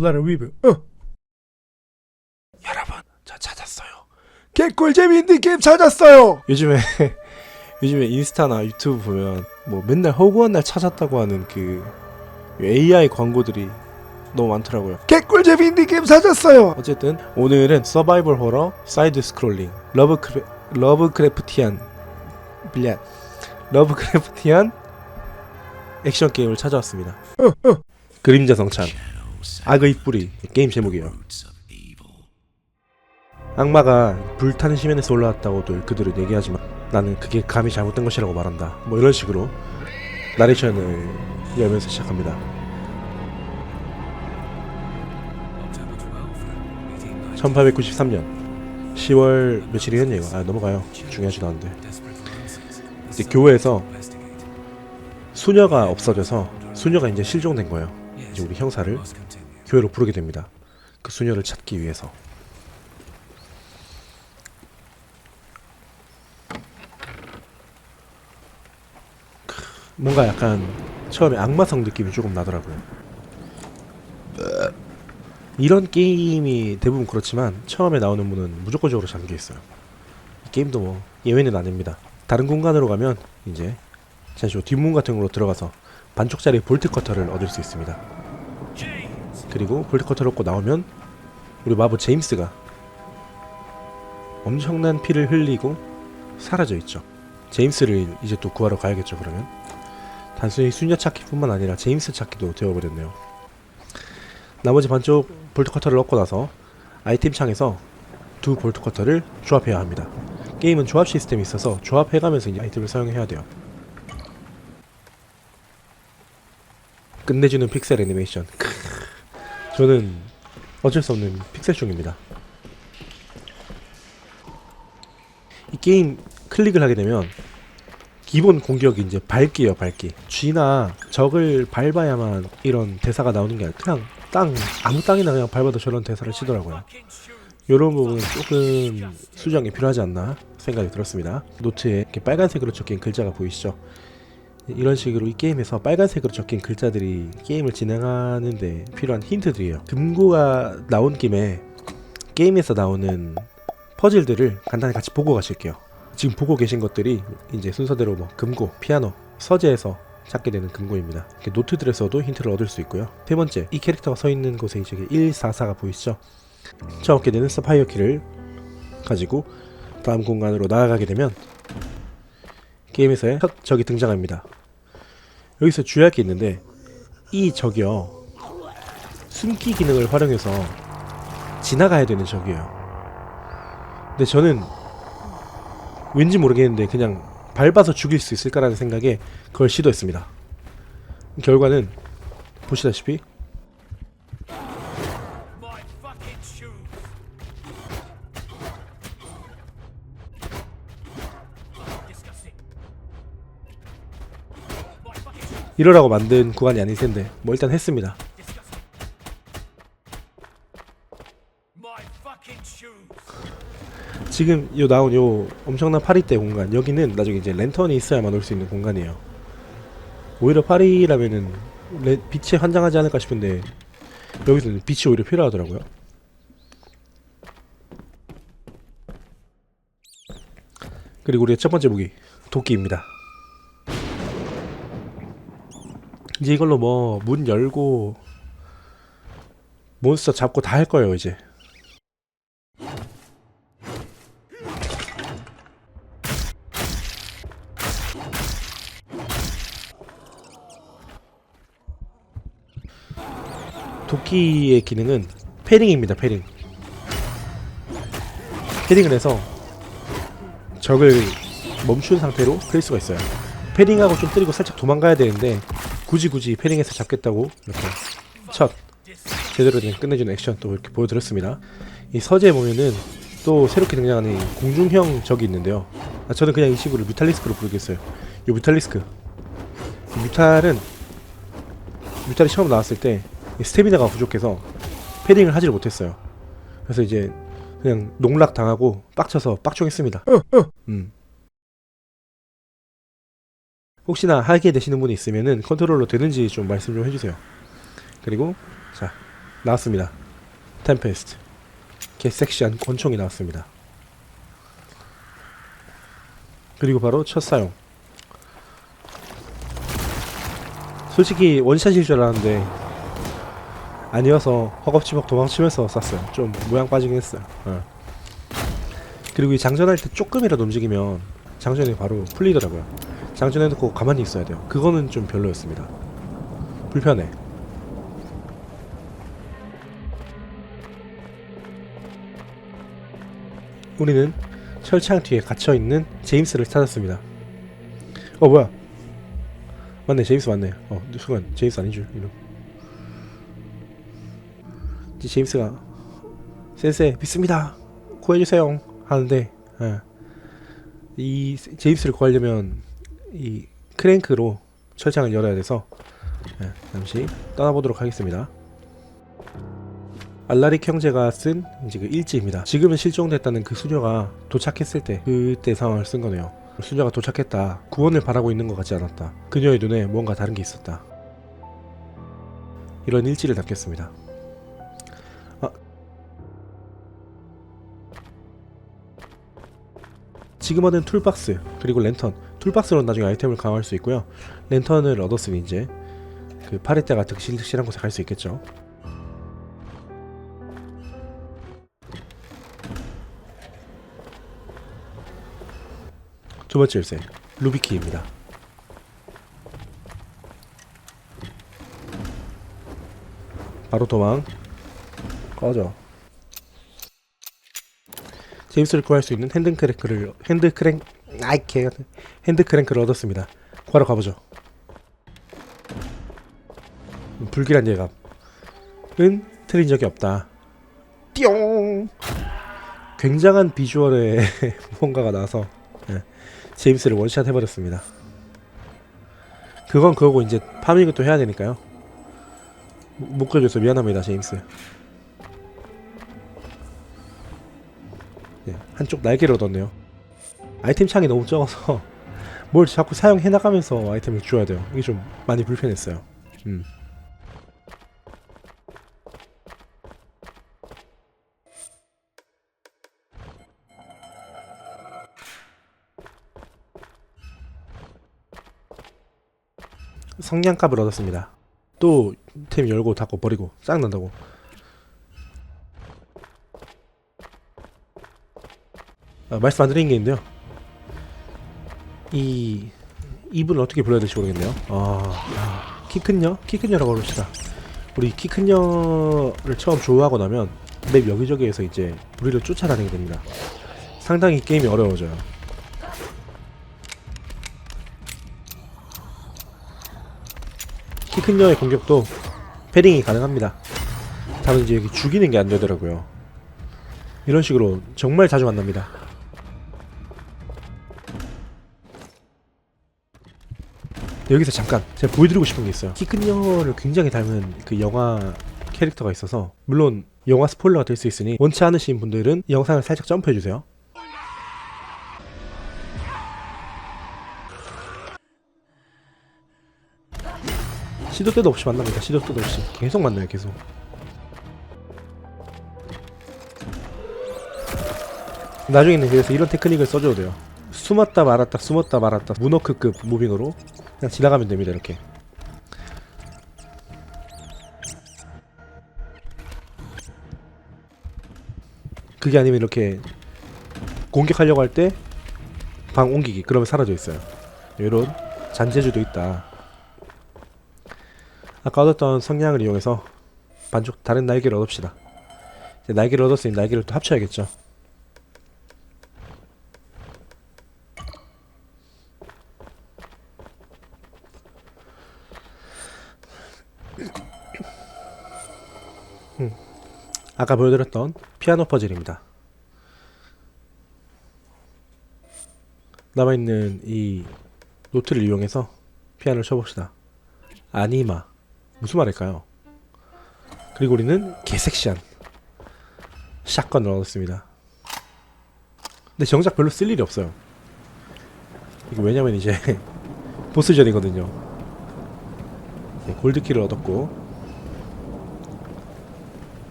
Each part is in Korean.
레터 위브. 여러분, 저 찾았어요. 개꿀 재미있는 게임 찾았어요. 요즘에 인스타나 유튜브 보면 뭐 맨날 허구한 날 찾았다고 하는 그 AI 광고들이 너무 많더라고요. 개꿀 재미있는 게임 찾았어요. 어쨌든 오늘은 서바이벌 호러 사이드 스크롤링 러브크래프티안 액션 게임을 찾아왔습니다. 그림자 성찬 악의 뿌리 게임 제목이에요. 악마가 불타는 시멘에서 올라왔다고들 그들은 얘기하지만 나는 그게 감히 잘못된 것이라고 말한다. 뭐 이런 식으로 나레이션을 열면서 시작합니다. 1893년 10월 며칠이었냐 이거. 넘어가요. 중요하지도 않은데. 이제 교회에서 수녀가 없어져서 수녀가 이제 실종된 거예요. 이제 우리 형사를 교회로 부르게 됩니다. 그 수녀를 찾기 위해서. 뭔가 약간 처음에 악마성 느낌이 조금 나더라고요. 이런 게임이 대부분 그렇지만 처음에 나오는 문은 무조건적으로 잠겨있어요. 이 게임도 뭐 예외는 아닙니다. 다른 공간으로 가면 이제 잠시 후 뒷문 같은 걸로 들어가서 반쪽짜리 볼트 커터를 얻을 수 있습니다. 그리고 볼트 커터를 얻고 나오면 우리 마부 제임스가 엄청난 피를 흘리고 사라져 있죠. 제임스를 이제 또 구하러 가야겠죠. 그러면 단순히 수녀 찾기 뿐만 아니라 제임스 찾기도 되어버렸네요. 나머지 반쪽 볼트 커터를 얻고 나서 아이템 창에서 두 볼트 커터를 조합해야 합니다. 게임은 조합 시스템이 있어서 조합해가면서 이제 아이템을 사용해야 돼요. 끝내주는 픽셀 애니메이션. 저는 어쩔 수 없는 픽셀충입니다. 이 게임 클릭을 하게 되면 기본 공격이 이제 밟기예요. 밟기. 쥐나 적을 밟아야만 이런 대사가 나오는 게 아니라 그냥 아무 땅이나 그냥 밟아도 저런 대사를 치더라고요. 이런 부분은 조금 수정이 필요하지 않나 생각이 들었습니다. 노트에 이렇게 빨간색으로 적힌 글자가 보이시죠? 이런 식으로 이 게임에서 빨간색으로 적힌 글자들이 게임을 진행하는데 필요한 힌트들이에요. 금고가 나온 김에 게임에서 나오는 퍼즐들을 간단히 같이 보고 가실게요. 지금 보고 계신 것들이 이제 순서대로 뭐 금고, 피아노, 서재에서 찾게 되는 금고입니다. 노트들에서도 힌트를 얻을 수 있고요. 세 번째, 이 캐릭터가 서 있는 곳에 이제 144가 보이시죠? 처음 얻게 되는 서파이어 키를 가지고 다음 공간으로 나아가게 되면 게임에서의 첫 적이 등장합니다. 여기서 주의할 게 있는데 이 적이요, 숨기 기능을 활용해서 지나가야 되는 적이에요. 근데 저는 왠지 모르겠는데 그냥 밟아서 죽일 수 있을까라는 생각에 그걸 시도했습니다. 결과는 보시다시피 이러라고 만든 구간이 아닐 텐데 뭐 일단 했습니다. 지금 나온 요 엄청난 파리대 공간, 여기는 나중에 이제 랜턴이 있어야만 올 수 있는 공간이에요. 오히려 파리라면은 빛에 환장하지 않을까 싶은데 여기서는 빛이 오히려 필요하더라고요. 그리고 우리의 첫 번째 무기, 도끼입니다. 이제 이걸로 뭐 문 열고 몬스터 잡고 다 할 거예요. 이제 도끼의 기능은 패링입니다. 패링을 해서 적을 멈춘 상태로 펼 수가 있어요. 패링하고 좀 때리고 살짝 도망가야 되는데 굳이 패링해서 잡겠다고 이렇게 첫 제대로 된 끝내주는 액션 또 이렇게 보여드렸습니다. 이 서재에 보면은 또 새롭게 등장하는 공중형 적이 있는데요. 저는 그냥 이 친구를 뮤탈리스크로 부르겠어요. 이 뮤탈리스크, 뮤탈이 처음 나왔을 때 스태미나가 부족해서 패링을 하지를 못했어요. 그래서 이제 그냥 농락 당하고 빡쳐서 빡종했습니다. 혹시나 하게 되시는 분이 있으면은 컨트롤러 되는지 좀 말씀 좀 해주세요. 그리고 자, 나왔습니다. 템페스트. 개섹시한 권총이 나왔습니다. 그리고 바로 첫 사용. 솔직히 원샷일 줄 알았는데 아니어서 허겁지겁 도망치면서 쐈어요. 좀 모양 빠지긴 했어요. 그리고 이 장전할 때 조금이라도 움직이면 장전이 바로 풀리더라고요. 장전해놓고 가만히 있어야 돼요. 그거는 좀 별로였습니다. 불편해. 우리는 철창 뒤에 갇혀있는 제임스를 찾았습니다. 뭐야, 맞네, 제임스 맞네. 순간 제임스 아닌 줄 이런. 이제 제임스가 센세 믿습니다 구해주세요 하는데, 이 제임스를 구하려면 이 크랭크로 철창을 열어야 돼서 잠시 떠나보도록 하겠습니다. 알라릭 형제가 쓴 이제 그 일지입니다. 지금은 실종됐다는 그 수녀가 도착했을 때 그때 상황을 쓴 거네요. 수녀가 도착했다. 구원을 바라고 있는 것 같지 않았다. 그녀의 눈에 뭔가 다른 게 있었다. 이런 일지를 남겼습니다. 지금 얻은 툴박스 그리고 랜턴. 툴박스로 나중에 아이템을 강화할 수 있고요. 랜턴을 얻었으니 이제 그 파리떼가 득실득실한 곳에 갈 수 있겠죠. 두 번째 열쇠 루비키입니다. 바로 도망. 꺼져. 제임스를 구할 수 있는 핸드크랭크를 얻었습니다. 구하러 가보죠. 불길한 예감은 틀린 적이 없다. 띠용. 굉장한 비주얼의 뭔가가 나와서 제임스를 원샷 해버렸습니다. 그건 그거고 이제 파밍을 또 해야 되니까요. 못 그려줘서 미안합니다, 제임스. 한쪽 날개를 얻었네요. 아이템 창이 너무 적어서 뭘 자꾸 사용해 나가면서 아이템을 주어야 돼요. 이게 좀 많이 불편했어요. 성냥갑을 얻었습니다. 또 템 열고 닫고 버리고 짱난다고. 말씀 안 드린 게 있는데요. 이분을 어떻게 불러야 될지 모르겠네요. 키큰녀? 키큰녀라고 부릅시다. 우리 키큰녀를 처음 조우하고 나면 맵 여기저기에서 이제 우리를 쫓아다니게 됩니다. 상당히 게임이 어려워져요. 키큰녀의 공격도 패링이 가능합니다. 다만 이제 여기 죽이는 게 안 되더라고요. 이런 식으로 정말 자주 만납니다. 여기서 잠깐 제가 보여드리고 싶은 게 있어요. 키큰녀를 굉장히 닮은 그 영화 캐릭터가 있어서, 물론 영화 스포일러가 될 수 있으니 원치 않으신 분들은 영상을 살짝 점프해주세요. 시도 때도 없이 만납니다. 시도 때도 없이 계속 만나요. 계속. 나중에는 그래서 이런 테크닉을 써줘도 돼요. 숨었다 말았다 숨었다 말았다 문워크급 무빙으로 그냥 지나가면 됩니다. 이렇게. 그게 아니면 이렇게 공격하려고 할 때 방 옮기기, 그러면 사라져 있어요. 이런 잔재주도 있다. 아까 얻었던 성냥을 이용해서 반죽 다른 날개를 얻읍시다. 이제 날개를 얻었으니 날개를 또 합쳐야겠죠. 아까 보여드렸던 피아노 퍼즐입니다. 남아있는 이 노트를 이용해서 피아노를 쳐봅시다. 아니마. 무슨 말일까요? 그리고 우리는 개섹시한 샷건을 얻었습니다. 근데 정작 별로 쓸 일이 없어요. 이거 왜냐면 이제 보스전이거든요. 골드키를 얻었고,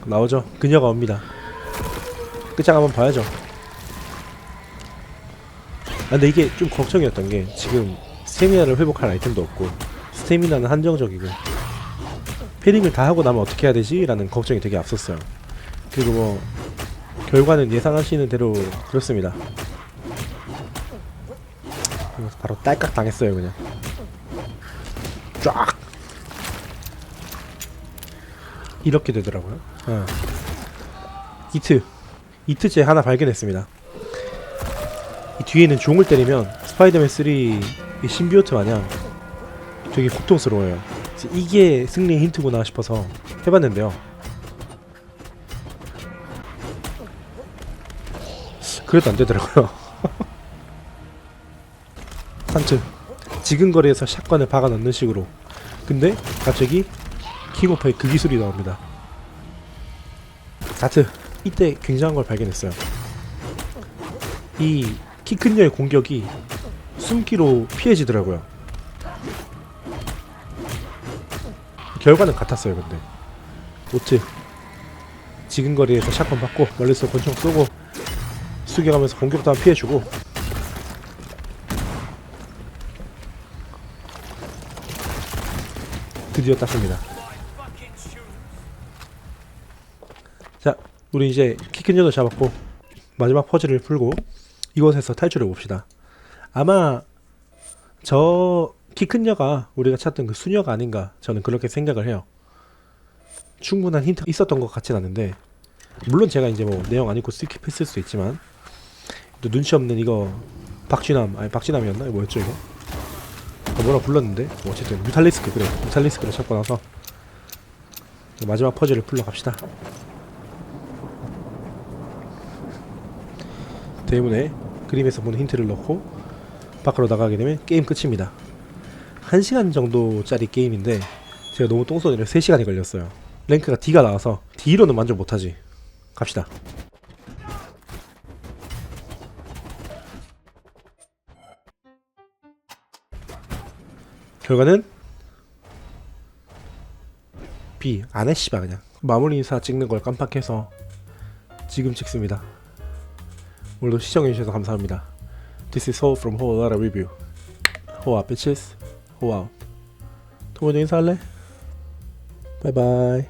나오죠. 그녀가 옵니다. 끝장 한번 봐야죠. 근데 이게 좀 걱정이었던 게 지금 스태미나를 회복할 아이템도 없고 스태미나는 한정적이고 패링을 다 하고 나면 어떻게 해야 되지? 라는 걱정이 되게 앞섰어요. 그리고 뭐 결과는 예상하시는 대로 그렇습니다. 바로 딸깍 당했어요. 그냥 쫙 이렇게 되더라고요. 이트제 하나 발견했습니다. 이 뒤에는 종을 때리면 스파이더맨 3의 신비오트 마냥 되게 고통스러워요. 이게 승리의 힌트구나 싶어서 해봤는데요. 그래도 안 되더라고요. 산츠 지근거리에서 샷건을 박아 넣는 식으로. 근데 갑자기 킹오파의 그 기술이 나옵니다. 자트 이때 굉장한 걸 발견했어요. 이 키 큰 녀의 공격이 숨기로 피해지더라고요. 결과는 같았어요. 근데 오트 지근거리에서 샷건 받고 멀리서 권총 쏘고 숙여가면서 공격도 한 피해주고 드디어 땄습니다. 자, 우리 이제 키 큰 녀도 잡았고 마지막 퍼즐을 풀고 이곳에서 탈출해 봅시다. 아마 저 키 큰 녀가 우리가 찾던 그 수녀가 아닌가 저는 그렇게 생각을 해요. 충분한 힌트가 있었던 것 같진 않은데 물론 제가 이제 뭐 내용 안 읽고 스킵했을 수도 있지만 또 눈치 없는 이거 박쥐남이었나? 뭐였죠 이거? 뭐라 불렀는데 뭐 어쨌든 뮤탈리스크, 그래 뮤탈리스크를 찾고 나서 마지막 퍼즐을 풀러 갑시다. 대문에 그림에서 보는 힌트를 넣고 밖으로 나가게 되면 게임 끝입니다. 1시간 정도짜리 게임인데 제가 너무 똥손이라 3시간이 걸렸어요. 랭크가 D가 나와서 D로는 만족 못하지. 갑시다. 결과는 B. 안해 씨발 그냥 마무리 인사 찍는 걸 깜빡해서 지금 찍습니다. 오늘도 시청해주셔서 감사합니다. This is Ho from Ho Lara Review. Ho up bitches. Ho out. 토모도 인사할래? 바이바이.